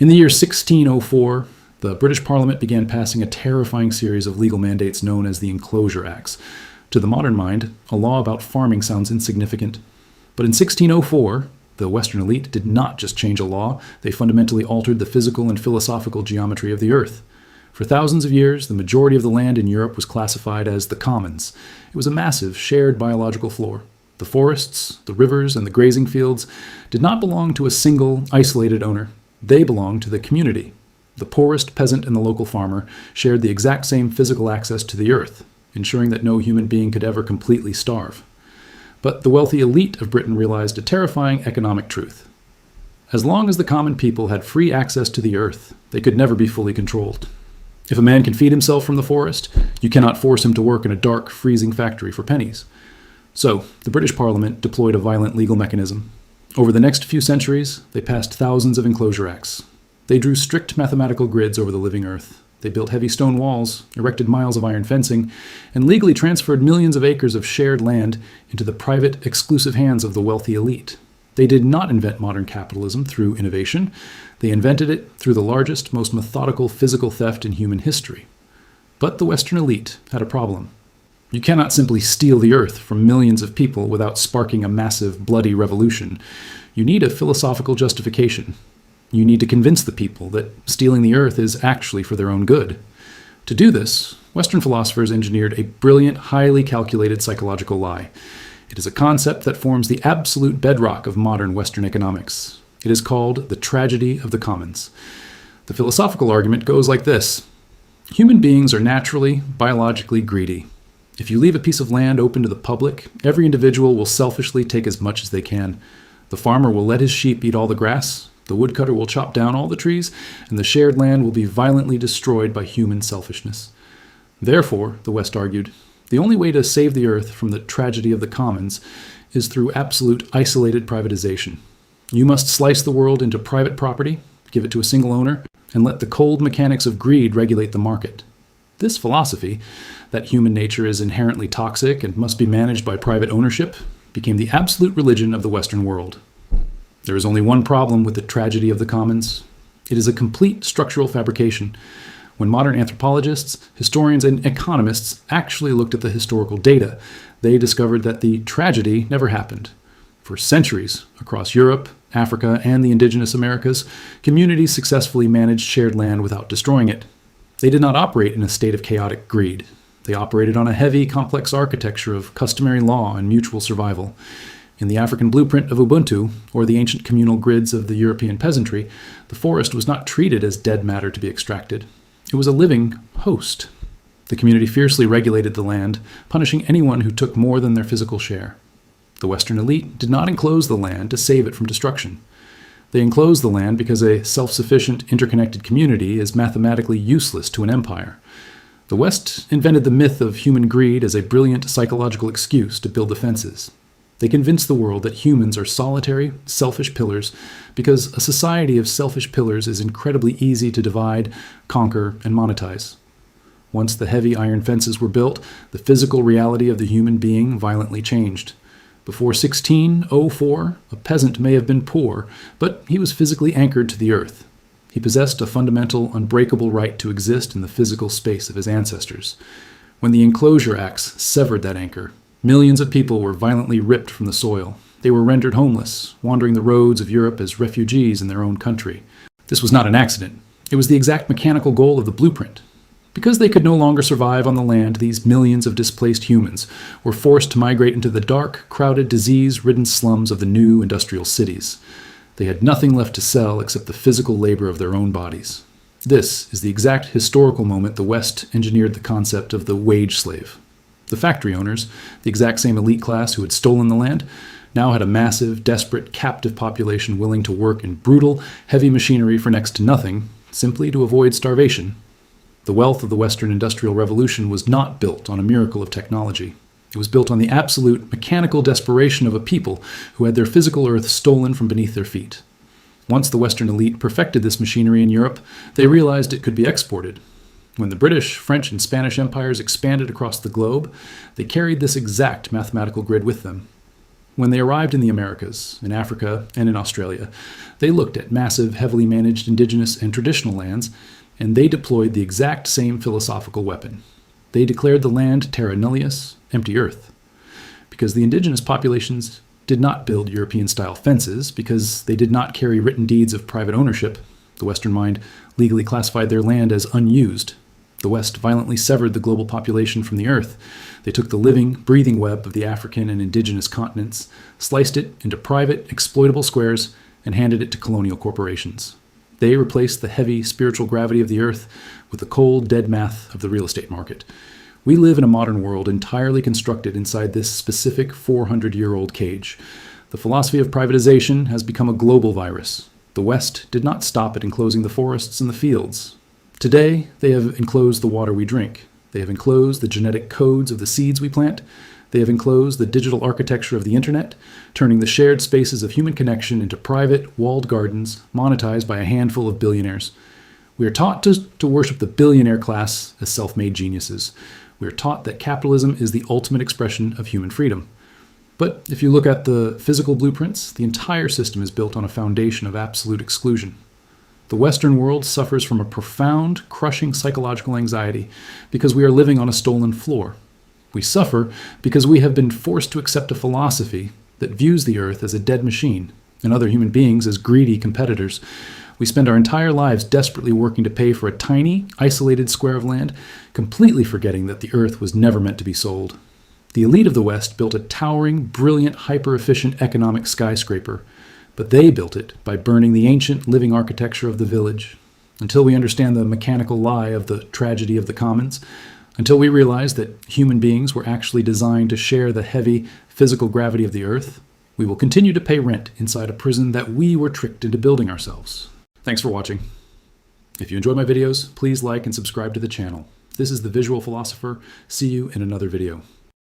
In the year 1604, the British Parliament began passing a terrifying series of legal mandates known as the Enclosure Acts. To the modern mind, a law about farming sounds insignificant. But in 1604, the Western elite did not just change a law, they fundamentally altered the physical and philosophical geometry of the earth. For thousands of years, the majority of the land in Europe was classified as the commons. It was a massive, shared biological floor. The forests, the rivers, and the grazing fields did not belong to a single, isolated owner. They belonged to the community. The poorest peasant and the local farmer shared the exact same physical access to the earth, ensuring that no human being could ever completely starve. But the wealthy elite of Britain realized a terrifying economic truth. As long as the common people had free access to the earth, they could never be fully controlled. If a man can feed himself from the forest, you cannot force him to work in a dark, freezing factory for pennies. So, the British Parliament deployed a violent legal mechanism. Over the next few centuries, they passed thousands of Enclosure Acts. They drew strict mathematical grids over the living earth. They built heavy stone walls, erected miles of iron fencing, and legally transferred millions of acres of shared land into the private, exclusive hands of the wealthy elite. They did not invent modern capitalism through innovation. They invented it through the largest, most methodical physical theft in human history. But the Western elite had a problem. You cannot simply steal the earth from millions of people without sparking a massive, bloody revolution. You need a philosophical justification. You need to convince the people that stealing the earth is actually for their own good. To do this, Western philosophers engineered a brilliant, highly calculated psychological lie. It is a concept that forms the absolute bedrock of modern Western economics. It is called the tragedy of the commons. The philosophical argument goes like this. Human beings are naturally, biologically greedy. If you leave a piece of land open to the public, every individual will selfishly take as much as they can. The farmer will let his sheep eat all the grass, the woodcutter will chop down all the trees, and the shared land will be violently destroyed by human selfishness. Therefore, the West argued, the only way to save the earth from the tragedy of the commons is through absolute isolated privatization. You must slice the world into private property, give it to a single owner, and let the cold mechanics of greed regulate the market. This philosophy, that human nature is inherently toxic and must be managed by private ownership, became the absolute religion of the Western world. There is only one problem with the tragedy of the commons. It is a complete structural fabrication. When modern anthropologists, historians, and economists actually looked at the historical data, they discovered that the tragedy never happened. For centuries, across Europe, Africa, and the indigenous Americas, communities successfully managed shared land without destroying it. They did not operate in a state of chaotic greed. They operated on a heavy, complex architecture of customary law and mutual survival. In the African blueprint of Ubuntu, or the ancient communal grids of the European peasantry, the forest was not treated as dead matter to be extracted. It was a living host. The community fiercely regulated the land, punishing anyone who took more than their physical share. The Western elite did not enclose the land to save it from destruction. They enclosed the land because a self-sufficient, interconnected community is mathematically useless to an empire. The West invented the myth of human greed as a brilliant psychological excuse to build defenses. They convinced the world that humans are solitary, selfish pillars because a society of selfish pillars is incredibly easy to divide, conquer, and monetize. Once the heavy iron fences were built, the physical reality of the human being violently changed. Before 1604, a peasant may have been poor, but he was physically anchored to the earth. He possessed a fundamental, unbreakable right to exist in the physical space of his ancestors. When the Enclosure Acts severed that anchor, millions of people were violently ripped from the soil. They were rendered homeless, wandering the roads of Europe as refugees in their own country. This was not an accident. It was the exact mechanical goal of the blueprint. Because they could no longer survive on the land, these millions of displaced humans were forced to migrate into the dark, crowded, disease-ridden slums of the new industrial cities. They had nothing left to sell except the physical labor of their own bodies. This is the exact historical moment the West engineered the concept of the wage slave. The factory owners, the exact same elite class who had stolen the land, now had a massive, desperate, captive population willing to work in brutal, heavy machinery for next to nothing, simply to avoid starvation. The wealth of the Western Industrial Revolution was not built on a miracle of technology. It was built on the absolute mechanical desperation of a people who had their physical earth stolen from beneath their feet. Once the Western elite perfected this machinery in Europe, they realized it could be exported. When the British, French, and Spanish empires expanded across the globe, they carried this exact mathematical grid with them. When they arrived in the Americas, in Africa, and in Australia, they looked at massive, heavily managed indigenous and traditional lands, and they deployed the exact same philosophical weapon. They declared the land terra nullius, empty earth, because the indigenous populations did not build European-style fences, because they did not carry written deeds of private ownership. The Western mind legally classified their land as unused. The West violently severed the global population from the earth. They took the living, breathing web of the African and indigenous continents, sliced it into private, exploitable squares, and handed it to colonial corporations. They replaced the heavy spiritual gravity of the earth with the cold, dead math of the real estate market. We live in a modern world entirely constructed inside this specific 400-year-old cage. The philosophy of privatization has become a global virus. The West did not stop at enclosing the forests and the fields. Today, they have enclosed the water we drink. They have enclosed the genetic codes of the seeds we plant. They have enclosed the digital architecture of the internet, turning the shared spaces of human connection into private, walled gardens, monetized by a handful of billionaires. We are taught to worship the billionaire class as self-made geniuses. We are taught that capitalism is the ultimate expression of human freedom. But if you look at the physical blueprints, the entire system is built on a foundation of absolute exclusion. The Western world suffers from a profound, crushing psychological anxiety because we are living on a stolen floor. We suffer because we have been forced to accept a philosophy that views the earth as a dead machine and other human beings as greedy competitors. We spend our entire lives desperately working to pay for a tiny, isolated square of land, completely forgetting that the earth was never meant to be sold. The elite of the West built a towering, brilliant, hyper-efficient economic skyscraper, but they built it by burning the ancient living architecture of the village. Until we understand the mechanical lie of the tragedy of the commons, until we realize that human beings were actually designed to share the heavy physical gravity of the earth, we will continue to pay rent inside a prison that we were tricked into building ourselves. Thanks for watching. If you enjoy my videos, please like and subscribe to the channel. This is the Visual Philosopher. See you in another video.